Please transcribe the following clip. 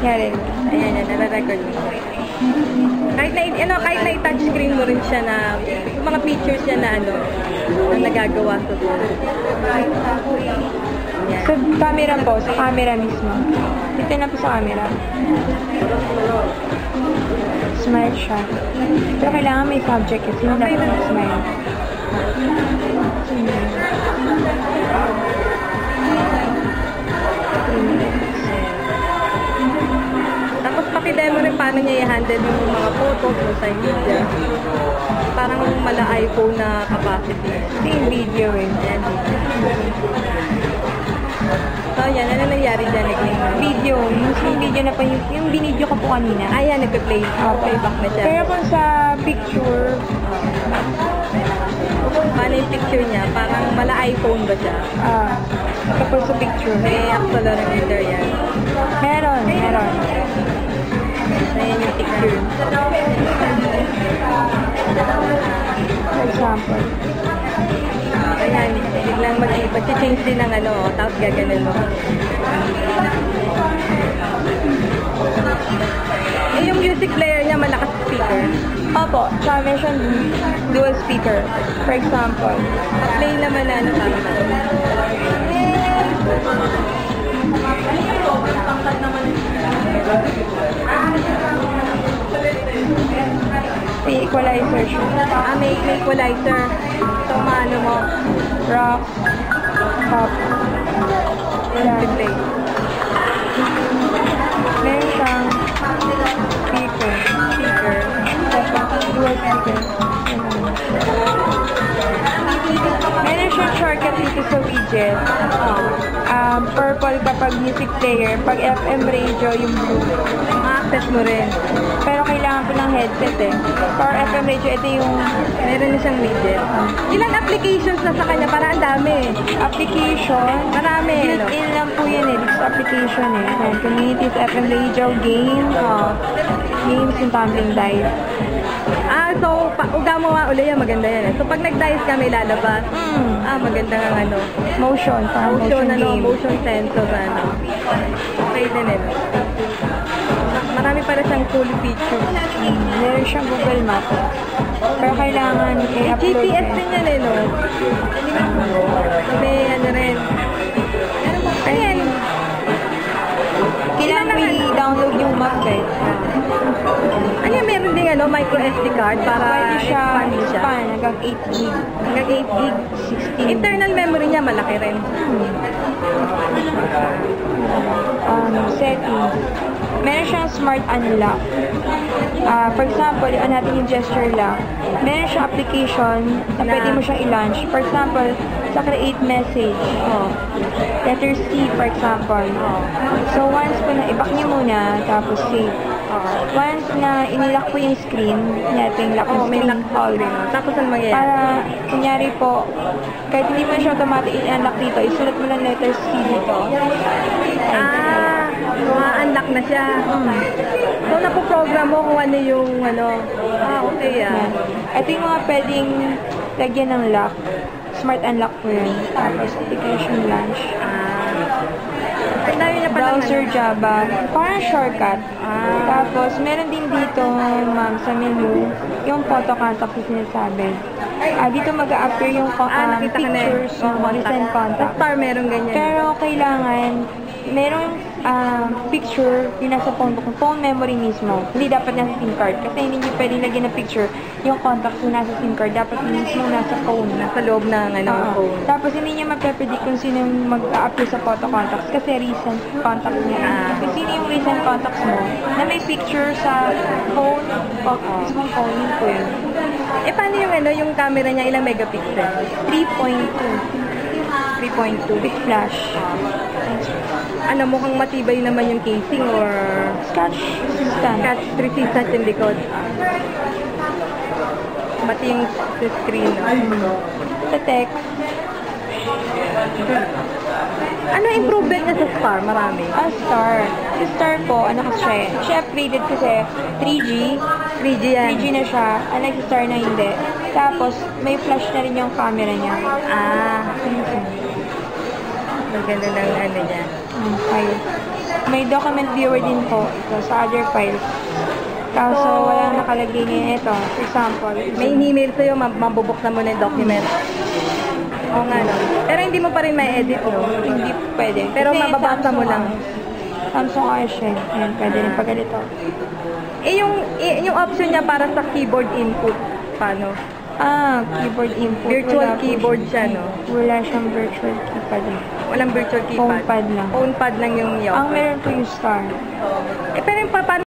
Kaya Ayan yan, nare-record mo. Kahit na i-touchscreen mo rin siya na, yung mga features niya na na nagagawa sa phone. sa camera po, sa camera mismo. Dito na po sa camera. Smile siya. Pero kailangan may subject kasi hindi dapat mag-smile. Tapos pakidemo rin paano niya i-handle yung mga photos mo sa media. Parang mala iPhone na capacity. Hindi yung video eh. Ayan, so yan, ano nangyari dyan? Video. Yung video na pa yung binidyo ko po kanina. Ayan, nagpe-play. Playback na siya. Pero kung sa picture, paano yung picture niya? Parang mala iPhone ba siya? kapag sa picture. May accelerometer yan. Meron. Ayan yung picture. For example. Ayan, biglang mag-change din ng tapos gaganon mo. Yung music player niya, malakas speaker. Opo, tsaka meron siyang dual speaker. For example. Play naman na parang May equalizer siya. may equalizer. So, maano mo? Rock. Pop. Music play. Meron siyang speaker. Dual speaker. Meron siyang shortcut dito sa widget. Purple kapag music player. Pag FM radio, yung blue. Ma-access mo rin. Pero kailangan ko ng headset eh. For FM radio, ito yung Meron na siyang widget. Ilang applications na sa kanya? Para ang dami. application. Marami. Built-in lang po yan eh. Dito sa application eh. Ayan, communities, FM radio, games. Games yung tumbling dice. So, uga mo nga uli yan, maganda yan. So, pag nag-dice ka, may lalabas. Maganda nga Motion. Parang motion game. motion sensor, Okay din eh. Marami para siyang cool features. Meron siyang Google Maps. Pero kailangan i-upload GPS din yan eh, no? May rin. Ayan. Kailangan mo i-download yung map eh. Meron din micro SD card para Pwede siya expand hanggang 8 gig. Hanggang 8 gig. 16. Internal memory niya, malaki rin. Settings. Meron siyang smart unlock. For example, i-on natin yung gesture lock. Meron siyang application na pwede mo siyang i-launch. For example, sa create message. Letter C, for example. So, once po na i-back niyo muna, tapos save. Once na inilock po yung screen, natin lock yung screen all. Tapos ang mangyayari? Para, kunyari po, kahit hindi pa siya automatic i-unlock dito, isulat mo lang letter C dito. Ma-unlock na siya. So, napoprogram mo kung ano yung okay Ito yung mga pwedeng lagyan ng lock. Smart unlock po yun. Tapos, application launch. Ang dami na pala Browser Java. Parang shortcut. Tapos, meron din dito, ma'am, sa menu, yung photo contact na sinasabi. Dito mag-a-appear yung pictures, yung recent contact. Star meron ganyan. Pero, kailangan, merong picture yung nasa phone memory mismo. Hindi dapat nasa SIM card. Kasi hindi nyo pwedeng lagyan ng picture yung contacts yung nasa SIM card. Dapat mismo nasa phone. Nasa loob ng phone. Tapos hindi nyo mape-predict kung sino yung mag-upload sa photo contacts kasi recent contacts niya. Kung sino yung recent contacts mo na may picture sa phone mismong phone, yun po yun. Paano yung camera niya, ilang megapixel? 3.2 with flash. Mukhang matibay naman yung casing or Scotch resistant. Scotch resistant yung likod. Pati yung screen. Sa text. Ano improvement niya sa Star? Marami. Star. Sa Star po, ano kasi siya? Siya upgraded kasi 3G. 3G yan. 3G na siya. Unlike sa Star na hindi. Tapos, may flash na rin yung camera niya. Maganda ng niya. Fire. May document viewer din po ito sa other files. Kaso So, walang nakalagay ngayon ito. For example, May email sa'yo, mabubuksan mo na yung document. Oo nga, no? Pero hindi mo pa rin may edit, no? hindi pwede. Pero Kasi mababasa Samsung mo lang. Samsung Archie. Ayan, pwede rin pag ganito. Yung option niya para sa keyboard input, paano? Keyboard input. Virtual Wala po keyboard siya, no? Wala siyang virtual keypad. Walang virtual keypad. Phone pad lang. Phone pad lang yung Ang meron po yung star. Pero yung paano